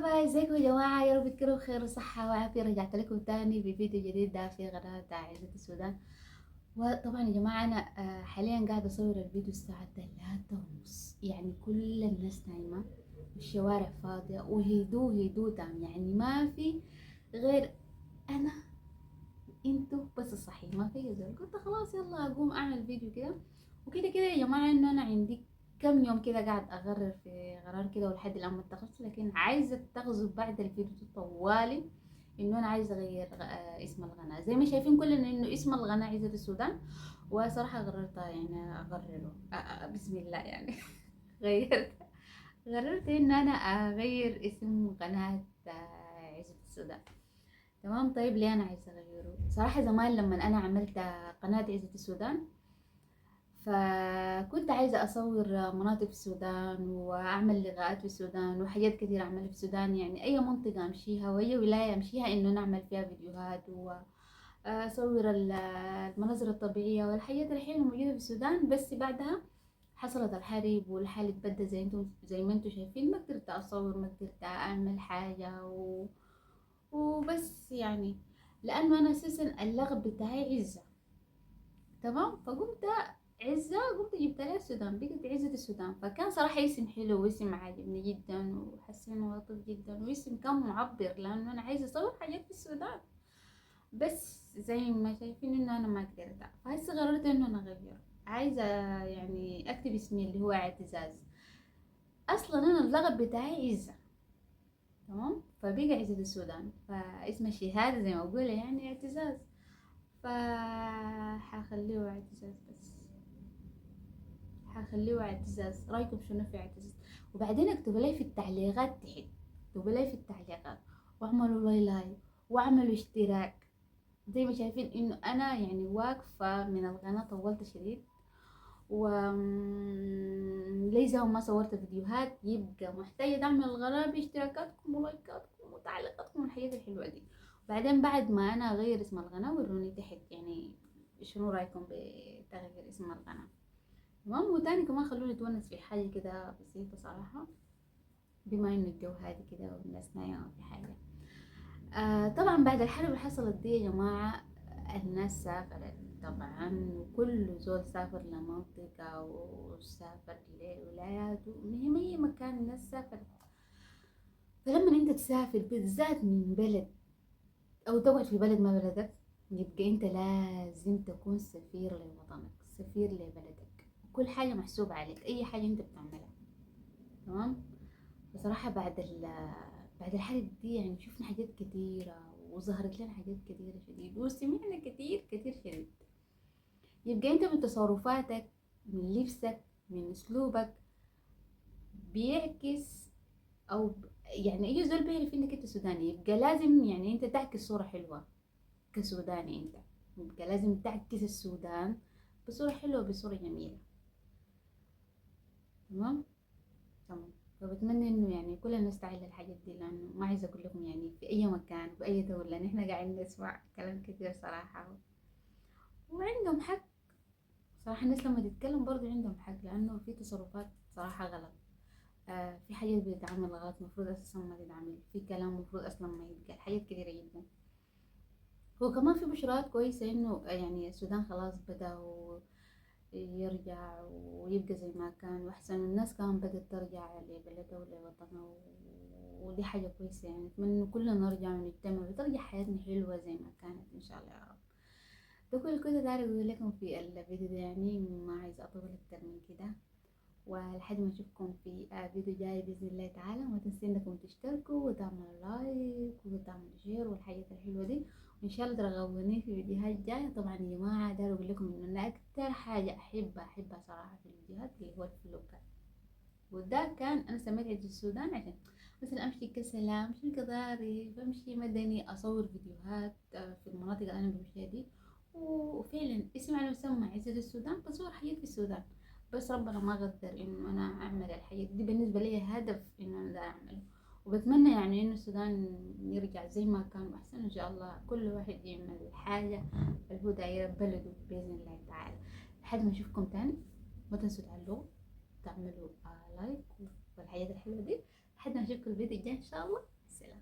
مرحبا، ازيكم يا جماعة؟ يا رب تكونوا بخير وصحة وعافية. رجعت لكم تاني بفيديو جديد ده في قناة عزة السودان. وطبعا يا جماعة أنا حاليا قاعدة أصور الفيديو الساعة 3:30، يعني كل الناس نايمة والشوارع فاضية وهدوء تام، يعني ما في غير أنا انتوا بس الصحيح، ما في زول. قلت خلاص يلا اقوم اعمل فيديو كده. وكده كده يا جماعه انه انا عندي كم يوم كده قاعد اغرر في قرار كده، ولحد الان ما اتخذت، لكن عايزه اتخذه بعد الفيديو طوالي. انه انا عايزه اغير اسم القناه، زي ما شايفين كلنا انه اسم القناه عزة السودان. وصراحه قررت يعني اغرره بسم الله يعني. غيرت قررت ان انا اغير اسم قناه عزة السودان. تمام. طيب ليه انا عايزه اغيره؟ صراحه زمان لما انا عملت قناه عزة السودان، فكنت عايزه اصور مناطق في السودان واعمل لقاءات في السودان وحاجات كتير اعملها في السودان، يعني اي منطقه امشيها واي ولايه امشيها انه نعمل فيها فيديوهات واصور المناظر الطبيعيه والحاجات الحلوه الموجوده في السودان. بس بعدها حصلت الحرب والحال اتبدى زي ما انتم شايفين، ما قدرت اصور، ما قدرت اعمل حاجه وبس يعني. لانه انا اساسا اللقب بتاعي عزة. تمام. فقمت عزة، قمت جبت لها السودان، بقت عزة السودان. فكان صراحة اسم حلو واسم عاجبني جدا وحسينه لطيف جدا واسم كان معبر، لانه انا عايزة اصور حاجات في السودان. بس زي ما شايفين انه انا ما قدرت، فهسه قررت انه انا اغير. عايزة يعني اكتب اسمي اللي هو اعتزاز. اصلا انا اللقب بتاعي عزة. تمام. فبقى عزة السودان، فاسم الشهادة زي ما بقول يعني اعتزاز. فحخليه اعتزاز بس. حخليه اعتزاز. رايكم شنو في اعتزاز؟ وبعدين اكتبوا لي في التعليقات تحت، اكتبوا لي في التعليقات، واعملوا لي لايك واعملوا اشتراك. زي ما شايفين انه انا يعني واقفة من القناة طولت شديد، و ليس ما صورت فيديوهات، يبقى محتاجة دعم من القناة باشتراكاتكم ولايكاتكم وتعليقاتكم والحاجات الحلوة دي. وبعدين بعد ما انا اغير اسم القناة وروني تحت يعني شنو رايكم بتغيير اسم القناة. تمام. وتاني كمان خلوني اتونس في حاجة كده بسيطة صراحة، بما انه الجو هادي كده والناس نايمة في حاجة. طبعا بعد الحرب اللي حصلت دي يا جماعة الناس سافرت طبعا، وكل زول سافر لمنطقة وسافر لولايات، ومهم أي مكان الناس سافرت. فلما انت تسافر بالذات من بلد أو تقعد في بلد ما بلدك، يبقى انت لازم تكون سفير لوطنك، سفير لبلدك. كل حاجة محسوبة عليك، أي حاجة انت بتعملها. تمام. بصراحة بعد الحرب دي يعني شفنا حاجات كتيرة وظهرت لنا حاجات كتيرة شديد وسمعنا كتير كتير شديد. يبقى انت من تصرفاتك، من لبسك، من اسلوبك بيعكس يعني اي زول بيعرف انك انت سوداني، يبقى لازم يعني انت تعكس صورة حلوة كسوداني. انت يبقى لازم تعكس السودان بصورة حلوة، بصورة جميلة. تمام. تمام. فبتمنى انه يعني كل الناس تعمل الحاجات دي، لانه ما عايزه اقول لكم يعني في اي مكان في اي دوله ان احنا قاعدين نسمع كلام كتير صراحه، وعندهم حق. صراحه الناس لما تتكلم برضه عندهم حق، لانه في تصرفات صراحه غلط. في حاجات بتتعمل غلط المفروض اساسا ما تتعمل، في كلام المفروض اصلا ما يتقال، حاجات كتيره جدا. هو كمان في بشرات كويسه انه يعني السودان خلاص بدأ يرجع ويبقى زي ما كان وأحسن، الناس كمان بدأت ترجع لبلدها ولوطنها ودي حاجة كويسة. يعني أتمنى إنه كلنا نرجع ونجتمع وترجع حياتنا حلوة زي ما كانت إن شاء الله يا رب. ده كل كنت دايرة أقول لكم في الفيديو ده، يعني ما عايزة أطول أكتر من كده. ولحد ما أشوفكم في فيديو جاي بإذن الله تعالى، ما تنسوا إنكم تشتركوا وتعملوا لايك وتعملوا شير والحاجات الحلوة دي. وإن شاء الله ترغبوني في فيديوهات جاية. طبعا يا جماعة داير أقول لكم إن أنا أكتر حاجة أحبها صراحة في الفيديوهات اللي هو الفلوقات. وده كان أنا سميت عيد السودان عشان مثلا أمشي كسلام، أمشي كضاري، بمشي مدني، أصور فيديوهات في المناطق اللي أنا بمشيها دي. وفعلا اسم على مسمى عزة السودان، بصور حاجات في السودان. بس ربنا ما قدر انه انا اعمل الحاجات دي، بالنسبه لي هدف انه انا دا اعمله. وبتمنى يعني انه السودان يرجع زي ما كان واحسن ان شاء الله. كل واحد يعمل حاجه اللي هو داير بلده باذن الله تعالى. لحد ما اشوفكم تاني، ما تنسوا تعلقوا، تعملوا لايك والحاجات الحلوه دي. لحد ما اشوفكم الفيديو الجاي ان شاء الله. السلام.